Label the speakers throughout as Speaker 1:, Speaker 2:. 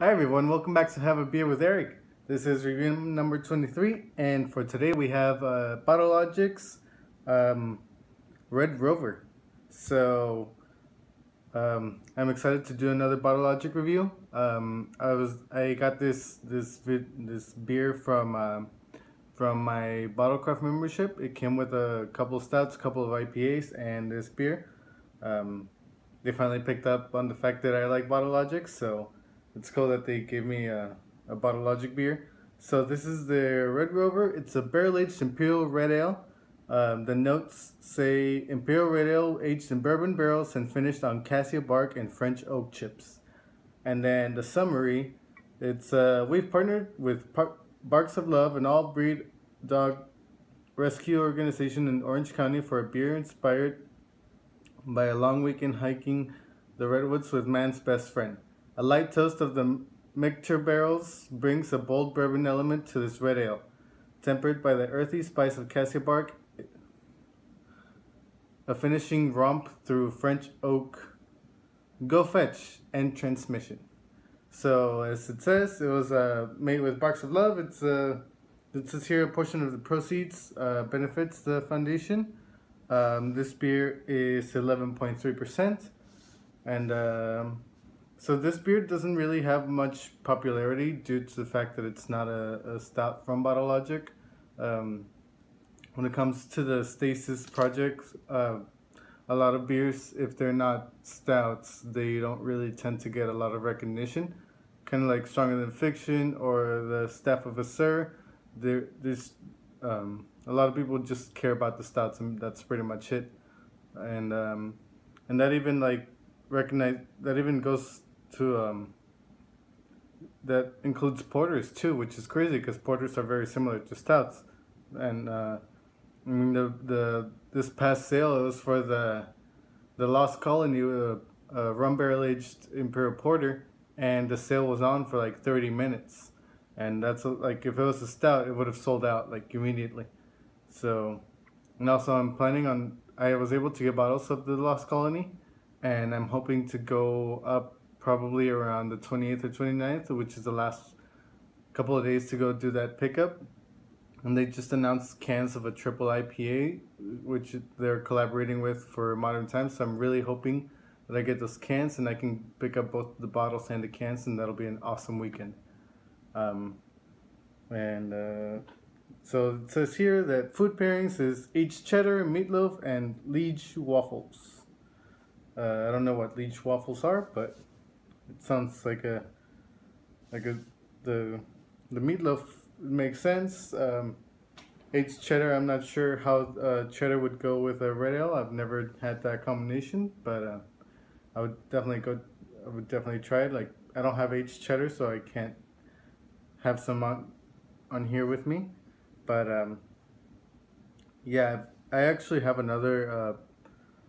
Speaker 1: Hi everyone, welcome back to Have a Beer with Eric. This is review number 23, and for today we have Bottle Logic's um, Red Rover. So I'm excited to do another Bottle Logic review. I got this beer from my Bottlecraft membership. It came with a couple of stouts, a couple of IPAs, and this beer. Um, they finally picked up on the fact that I like Bottle Logic, so it's cool that they gave me a Bottle Logic beer. So this is the Red Rover. It's a barrel-aged Imperial Red Ale. The notes say Imperial Red Ale aged in bourbon barrels and finished on cassia bark and French oak chips. And then the summary, it's we've partnered with Barks of Love, an all-breed dog rescue organization in Orange County, for a beer inspired by a long weekend hiking the redwoods with man's best friend. A light toast of the mixture barrels brings a bold bourbon element to this red ale, tempered by the earthy spice of cassia bark, a finishing romp through French oak, go fetch, and transmission. So as it says, it was made with Barks of Love. It says here a portion of the proceeds benefits the foundation. This beer is 11.3%, and so this beer doesn't really have much popularity due to the fact that it's not a stout from Bottle Logic. When it comes to the Stasis project, a lot of beers, if they're not stouts, they don't really tend to get a lot of recognition. Kind of like Stronger Than Fiction or the Staff of a Sir. There's a lot of people just care about the stouts, and that's pretty much it. And that even that even goes to that includes porters too, which is crazy because porters are very similar to stouts. And I mean this past sale, it was for the Lost Colony, rum barrel aged Imperial Porter, and the sale was on for like 30 minutes, and that's like, if it was a stout, it would have sold out like immediately. So, and also I was able to get bottles of the Lost Colony, and I'm hoping to go up probably around the 28th or 29th, which is the last couple of days to go do that pickup. And they just announced cans of a triple IPA, which they're collaborating with for Modern Times. So I'm really hoping that I get those cans and I can pick up both the bottles and the cans, and that'll be an awesome weekend. So it says here that food pairings is aged cheddar, meatloaf, and liege waffles. I don't know what liege waffles are, but it sounds like the meatloaf makes sense. Aged cheddar, I'm not sure how cheddar would go with a red ale. I've never had that combination, but I would definitely try it. Like, I don't have aged cheddar, so I can't have some on here with me. But yeah, I actually have another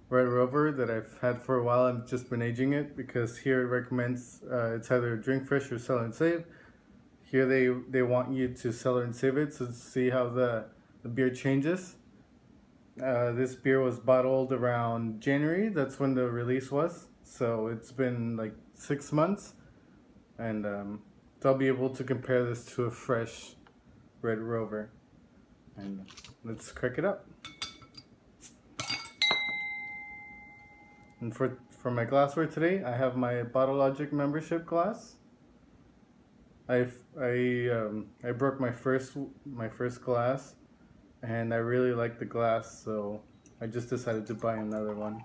Speaker 1: Red Rover that I've had for a while. I've just been aging it because here it recommends it's either drink fresh or sell and save. Here they want you to sell and save it to see how the beer changes. This beer was bottled around January. That's when the release was. So it's been like 6 months, and so I'll be able to compare this to a fresh Red Rover. And let's crack it up. And for my glassware today, I have my Bottle Logic membership glass. I broke my first glass, and I really like the glass, so I just decided to buy another one.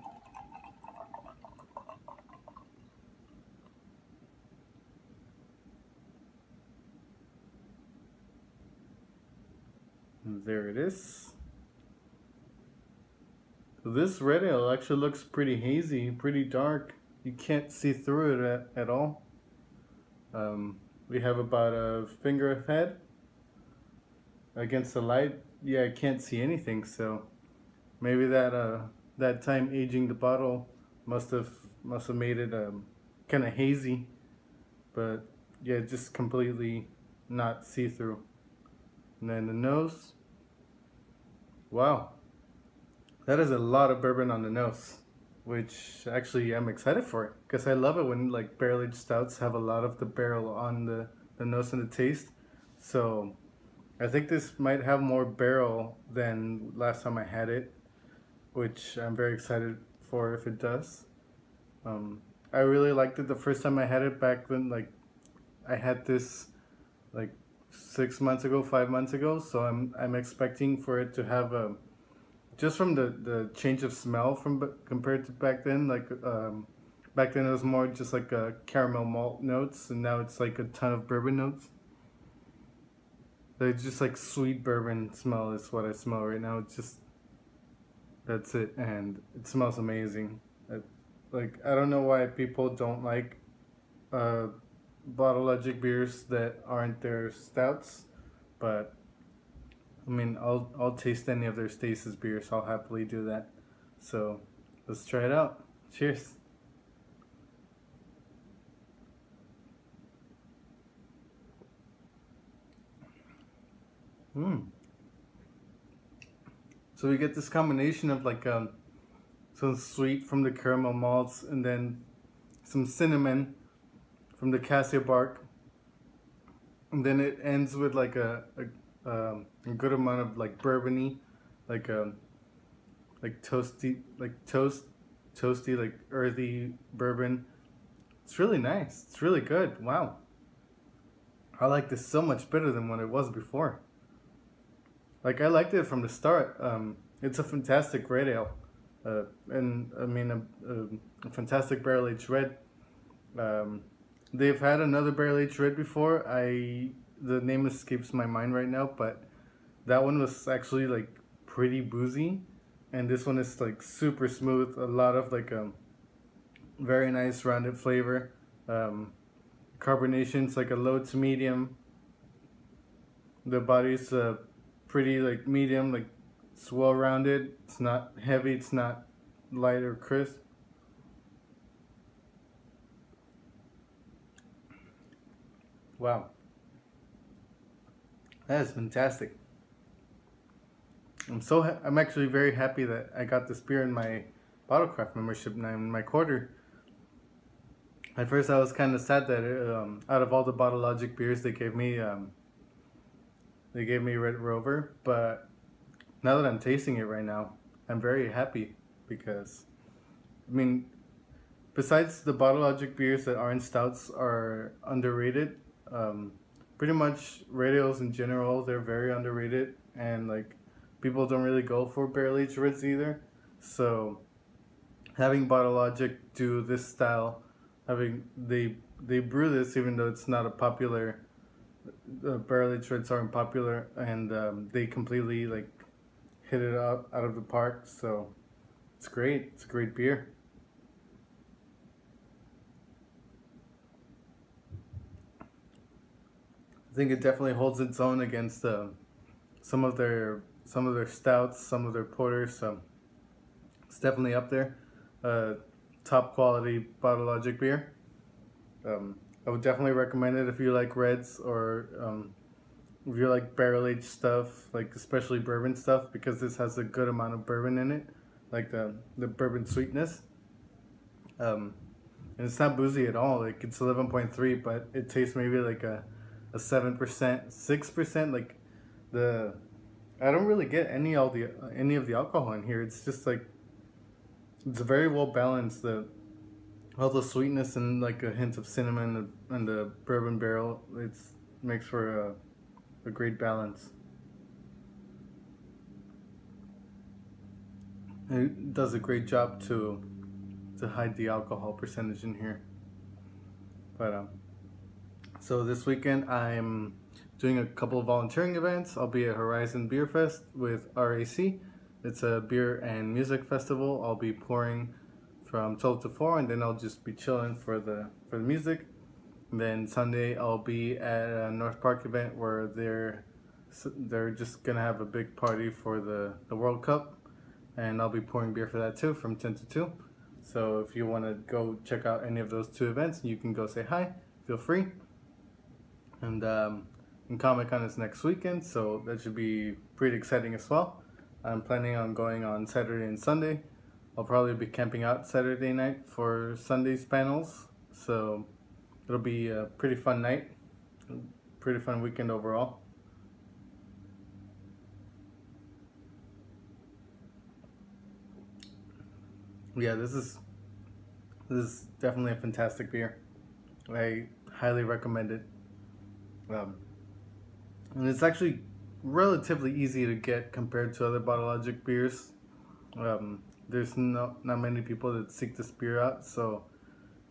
Speaker 1: And there it is. So this red ale actually looks pretty hazy, pretty dark. You can't see through it at all. We have about a finger ahead against the light. Yeah, I can't see anything, so maybe that time aging the bottle must have made it kind of hazy, but yeah, just completely not see-through. And then the nose. Wow, that is a lot of bourbon on the nose. which actually I'm excited for it because I love it when like barrel aged stouts have a lot of the barrel on the nose and the taste. So I think this might have more barrel than last time I had it, which I'm very excited for if it does. I really liked it the first time I had it back when like I had this like 6 months ago, 5 months ago. So I'm expecting for it to have a just from the change of smell from compared to back then. Like back then it was more just like a caramel malt notes, and now it's like a ton of bourbon notes. It's just like sweet bourbon smell is what I smell right now. It's just that's it, and it smells amazing. Like I don't know why people don't like uh, bottle logic beers that aren't their stouts, but I mean I'll taste any of their Stasis beers. I'll happily do that. So let's try it out. Cheers. So we get this combination of like some sweet from the caramel malts, and then some cinnamon from the cassia bark, and then it ends with like a good amount of like bourbony, like like toasty, like toasty, like earthy bourbon. It's really nice. It's really good. Wow, I like this so much better than what it was before. Like I liked it from the start. It's a fantastic red ale, and I mean a fantastic barrel aged red. Um, they've had another barrel aged red before. The name escapes my mind right now, but that one was actually like pretty boozy, and this one is like super smooth. A lot of like very nice rounded flavor. Carbonation's like a low to medium. The body's pretty like medium, like it's well rounded. It's not heavy. It's not light or crisp. Wow, that is fantastic. I'm actually very happy that I got this beer in my Bottlecraft membership and in my quarter. At first, I was kind of sad that out of all the Bottle Logic beers they gave me Red Rover. But now that I'm tasting it right now, I'm very happy because I mean, besides the Bottle Logic beers that aren't stouts are underrated. Um, Pretty much red ales in general, they're very underrated, and like people don't really go for barrel aged reds either. So having Bottle Logic do this style, having they brew this even though it's not a popular barrel aged reds aren't popular, and they completely like hit it out of the park. So it's great. It's a great beer. I think it definitely holds its own against some of their stouts, some of their porters. So it's definitely up there. Uh, Top quality Bottle Logic beer. I would definitely recommend it if you like reds, or if you like barrel aged stuff, like especially bourbon stuff, because this has a good amount of bourbon in it, like the bourbon sweetness. Um, and it's not boozy at all. Like it's 11.3, but it tastes maybe like a 7%, 6%. Like the I don't really get any of the alcohol in here. It's just like it's very well balanced. The all the sweetness and like a hint of cinnamon and the bourbon barrel. It's makes for a great balance. It does a great job to hide the alcohol percentage in here. But so this weekend I'm doing a couple of volunteering events. I'll be at Horizon Beer Fest with RAC. It's a beer and music festival. I'll be pouring from 12 to 4, and then I'll just be chilling for the music. And then Sunday I'll be at a North Park event where they're just gonna have a big party for the World Cup, and I'll be pouring beer for that too from 10 to 2. So if you want to go check out any of those two events, you can go say hi. Feel free. And Comic Con is next weekend, so that should be pretty exciting as well. I'm planning on going on Saturday and Sunday. I'll probably be camping out Saturday night for Sunday's panels, so it'll be a pretty fun night, pretty fun weekend overall. Yeah, this is definitely a fantastic beer. I highly recommend it. Um, and it's actually relatively easy to get compared to other Bottle Logic beers. There's not many people that seek this beer out, so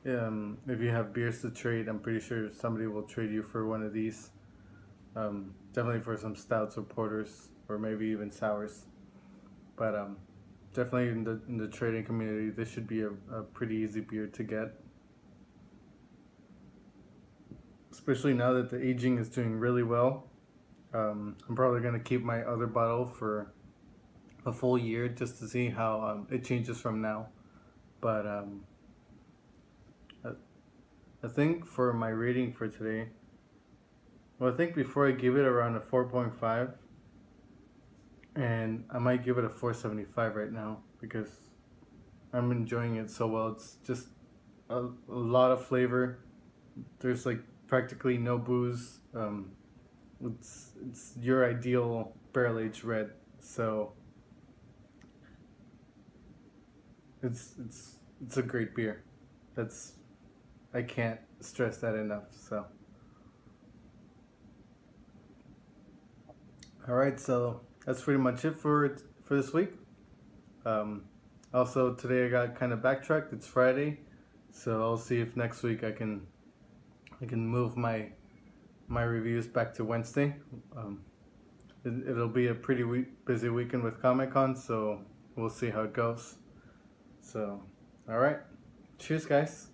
Speaker 1: if you have beers to trade, I'm pretty sure somebody will trade you for one of these. Definitely for some stouts or porters, or maybe even sours. But definitely in the trading community, this should be a pretty easy beer to get. Especially now that the aging is doing really well. I'm probably going to keep my other bottle for a full year just to see how it changes from now. But I think for my rating for today, well, I think before I give it around a 4.5, and I might give it a 4.75 right now because I'm enjoying it so well. It's just a lot of flavor. There's like practically no booze. It's your ideal barrel aged red. So it's a great beer. That's I can't stress that enough. So all right, so that's pretty much it for this week. Um, Also today I got kind of backtracked. It's Friday, so I'll see if next week I can move my reviews back to Wednesday. It'll be a pretty busy weekend with Comic-Con, so we'll see how it goes. So, all right, cheers, guys.